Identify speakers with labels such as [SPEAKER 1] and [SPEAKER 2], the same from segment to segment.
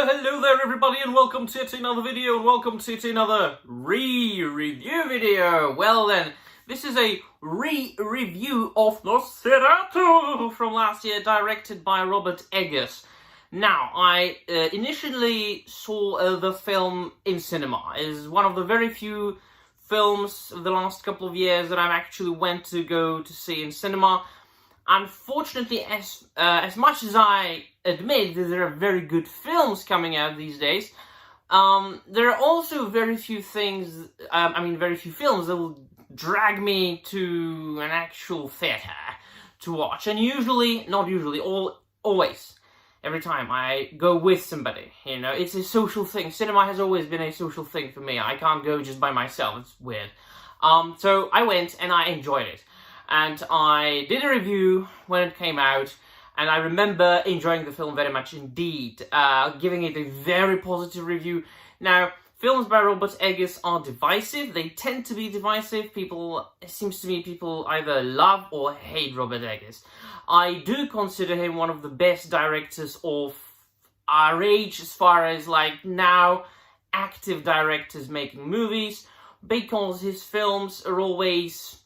[SPEAKER 1] Hello there everybody, and welcome to yet another video, and welcome to yet another review video. Well then, this is a review of Nosferatu from last year, directed by Robert Eggers. Now, I initially saw the film in cinema. It is one of the very few films of the last couple of years that I've actually went to go to see in cinema. Unfortunately, as much as I admit that there are very good films coming out these days, there are also very few things, very few films that will drag me to an actual theatre to watch. And always, every time I go with somebody, you know, it's a social thing. Cinema has always been a social thing for me. I can't go just by myself, it's weird. So I went and I enjoyed it. And I did a review when it came out, and I remember enjoying the film very much indeed, giving it a very positive review. Now, films by Robert Eggers are divisive. They tend to be divisive. It seems to me people either love or hate Robert Eggers. I do consider him one of the best directors of our age, as far as like now active directors making movies, because his films are always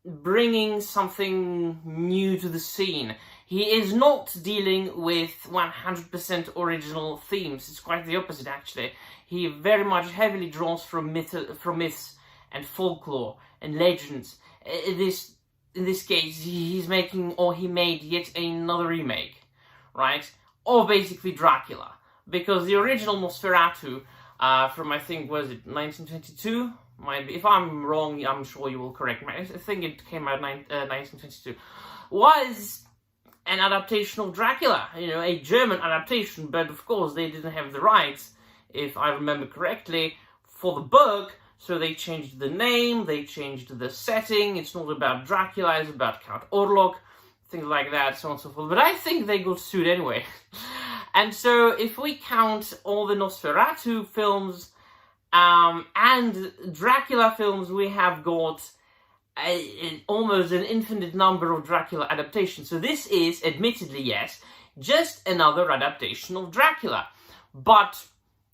[SPEAKER 1] bringing something new to the scene. He is not dealing with 100% original themes. It's quite the opposite, actually. He very much heavily draws from myths and folklore and legends. In this case, he made yet another remake, right? Or basically Dracula, because the original Nosferatu from, I think, was it 1922? If I'm wrong, I'm sure you will correct me. I think it came out 1922. Was an adaptation of Dracula, you know, a German adaptation, but of course they didn't have the rights, if I remember correctly, for the book, so they changed the name, they changed the setting. It's not about Dracula, it's about Count Orlok, things like that, so on and so forth. But I think they got sued anyway. And so if we count all the Nosferatu films, and Dracula films, we have got almost an infinite number of Dracula adaptations. So this is, admittedly, yes, just another adaptation of Dracula. But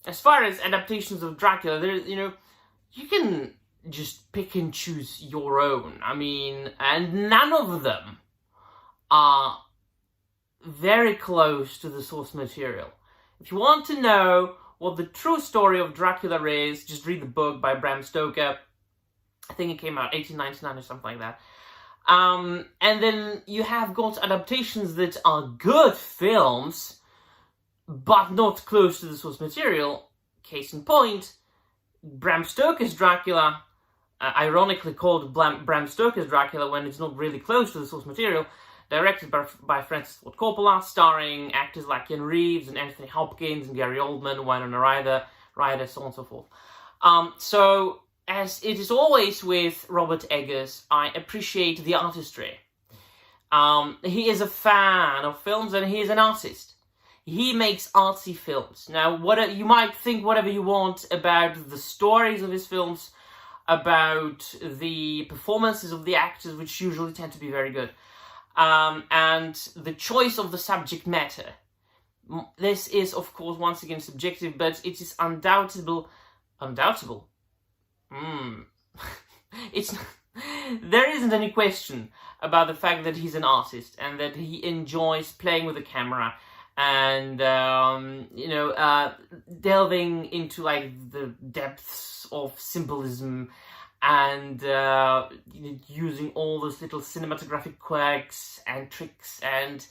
[SPEAKER 1] as far as adaptations of Dracula, you can just pick and choose your own. I mean, and none of them are very close to the source material. If you want to know what the true story of Dracula is, just read the book by Bram Stoker. I think it came out 1899 or something like that. And then you have got adaptations that are good films, but not close to the source material. Case in point, Bram Stoker's Dracula, ironically called Bram Stoker's Dracula when it's not really close to the source material, directed by Francis Ford Coppola, starring actors like Ken Reeves and Anthony Hopkins and Gary Oldman, Winona Ryder, so on and so forth. So, as it is always with Robert Eggers, I appreciate the artistry. He is a fan of films and he is an artist. He makes artsy films. Now, you might think whatever you want about the stories of his films, about the performances of the actors, which usually tend to be very good. And the choice of the subject matter. This is, of course, once again subjective, but it is undoubtable. There isn't any question about the fact that he's an artist and that he enjoys playing with the camera and, delving into, like, the depths of symbolism and using all those little cinematographic quirks and tricks, and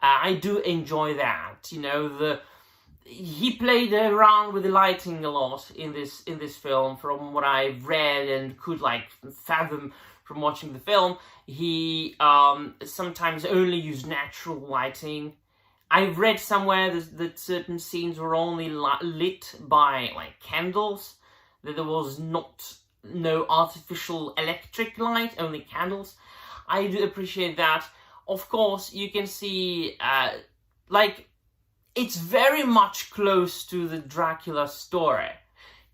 [SPEAKER 1] I do enjoy that. You know, he played around with the lighting a lot in this film, from what I've read and could like fathom from watching the film. He sometimes only used natural lighting. I've read somewhere that certain scenes were only lit by like candles, that there was no artificial electric light, only candles. I do appreciate that. Of course, you can see, it's very much close to the Dracula story.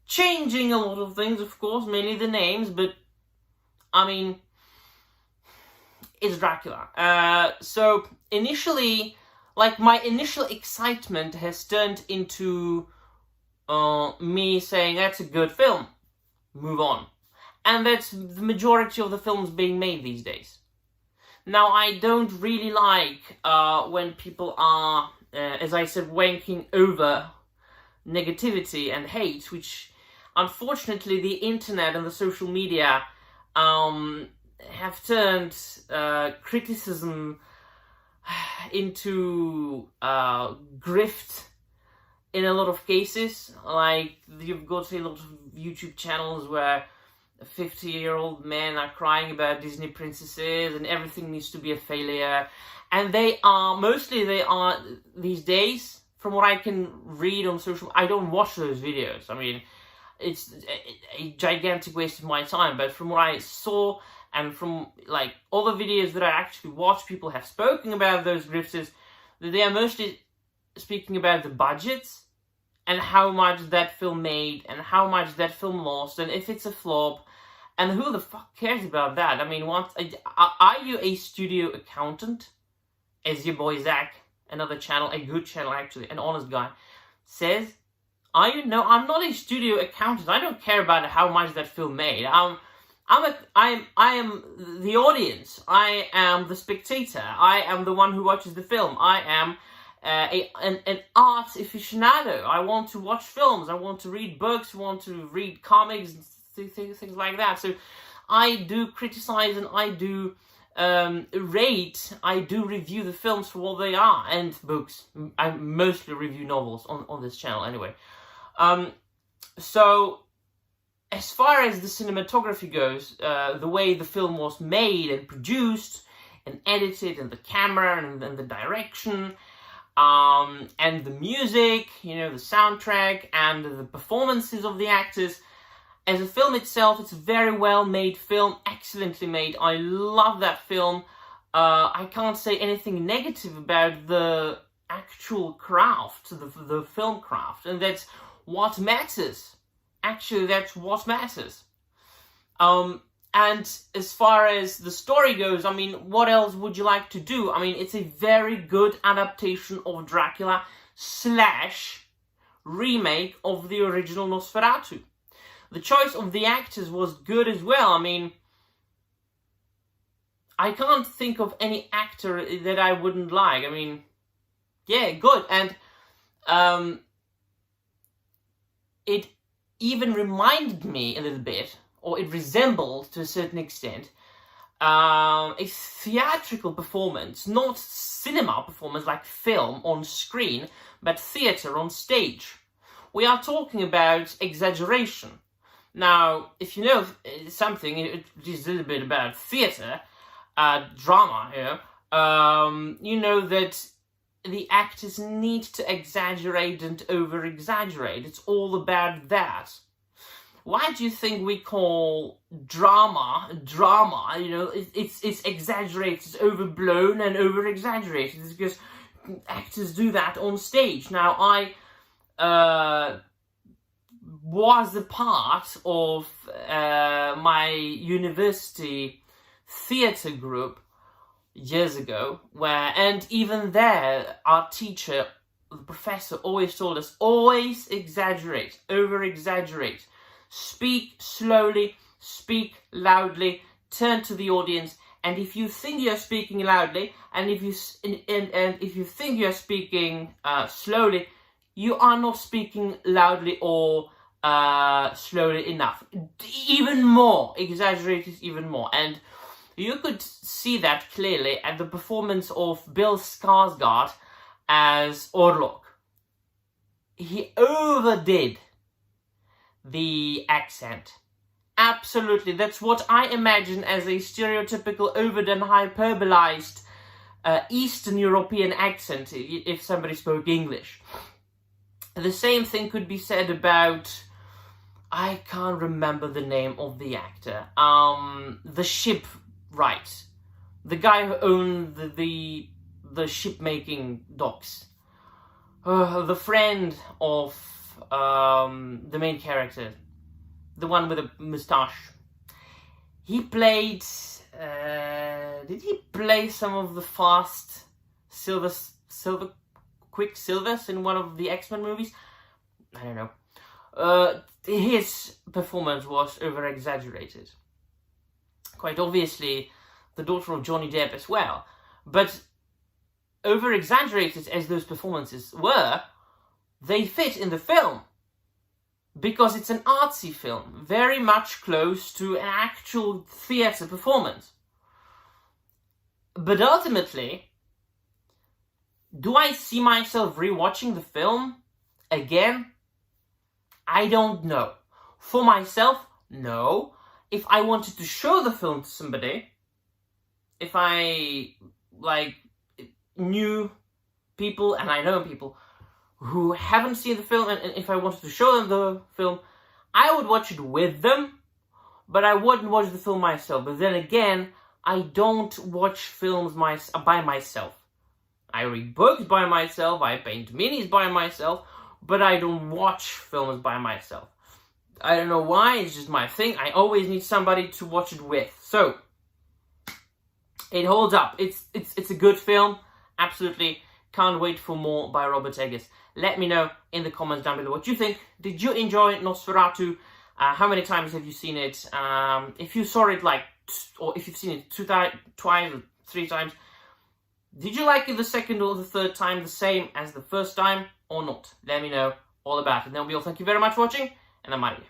[SPEAKER 1] Changing a lot of things, of course, mainly the names, but, I mean, it's Dracula. So, initially, like, my initial excitement has turned into me saying, that's a good film, move on. And that's the majority of the films being made these days. Now, I don't really like when people are, as I said, wanking over negativity and hate, which unfortunately the internet and the social media have turned criticism into grift in a lot of cases. Like, you've got a lot of YouTube channels where 50-year-old men are crying about Disney princesses and everything needs to be a failure. And they are these days, from what I can read on social, I don't watch those videos. I mean, it's a gigantic waste of my time, but from what I saw and from like all the videos that I actually watched, people have spoken about those grifters, that they are mostly speaking about the budgets and how much that film made and how much that film lost and if it's a flop. And who the fuck cares about that? I mean, are you a studio accountant? As your boy Zach, another channel, a good channel actually, an honest guy, says, are you? No, I'm not a studio accountant. I don't care about how much that film made. I am the audience. I am the spectator. I am the one who watches the film. I am an art aficionado. I want to watch films. I want to read books. I want to read comics and things like that. So I do criticize and I do rate. I do review the films for what they are, and books. I mostly review novels on this channel anyway. So as far as the cinematography goes, the way the film was made and produced and edited, and the camera and the direction, and the music, you know, the soundtrack and the performances of the actors. As a film itself, it's a very well made film, excellently made. I love that film. I can't say anything negative about the actual craft, the film craft, and that's what matters. Actually, that's what matters. And as far as the story goes, I mean, what else would you like to do? I mean, it's a very good adaptation of Dracula / remake of the original Nosferatu. The choice of the actors was good as well. I mean, I can't think of any actor that I wouldn't like. I mean, yeah, good. And it even reminded me a little bit, or it resembled to a certain extent, a theatrical performance, not cinema performance like film on screen, but theatre on stage. We are talking about exaggeration. Now, if you know something, it is a little bit about theatre, drama here, you know that the actors need to exaggerate and over-exaggerate. It's all about that. Why do you think we call drama? You know, it's exaggerated, it's overblown and over-exaggerated. It's because actors do that on stage. Now, I was a part of my university theatre group years ago, and even there, our teacher, the professor, always told us, always exaggerate, over-exaggerate. Speak slowly, speak loudly, turn to the audience, and if you think you're speaking loudly, and if you think you're speaking slowly, you are not speaking loudly or slowly enough. Even more, exaggerated even more. And you could see that clearly at the performance of Bill Skarsgård as Orlok. He overdid the accent. Absolutely, that's what I imagine as a stereotypical, overdone, hyperbolized Eastern European accent if somebody spoke English. The same thing could be said about, I can't remember the name of the actor, the shipwright, the guy who owned the ship-making docks, the friend of the main character, the one with a moustache. He played, did he play some of the fast Quicksilver's in one of the X-Men movies. I don't know. His performance was over-exaggerated. Quite obviously, the daughter of Johnny Depp as well. But over-exaggerated as those performances were, they fit in the film. Because it's an artsy film, very much close to an actual theatre performance. But ultimately, do I see myself rewatching the film again? I don't know. For myself, no. If I wanted to show the film to somebody, if I, knew people, and I know people, who haven't seen the film, and if I wanted to show them the film, I would watch it with them, but I wouldn't watch the film myself. But then again, I don't watch films by myself. I read books by myself, I paint minis by myself, but I don't watch films by myself. I don't know why, it's just my thing. I always need somebody to watch it with. So, it holds up. It's a good film. Absolutely. Can't wait for more by Robert Eggers. Let me know in the comments down below what you think. Did you enjoy Nosferatu? How many times have you seen it? If you saw it or if you've seen it twice or 3 times, did you like it the second or the third time the same as the first time or not? Let me know all about it. Then we'll be all. Thank you very much for watching, and I'm out of here.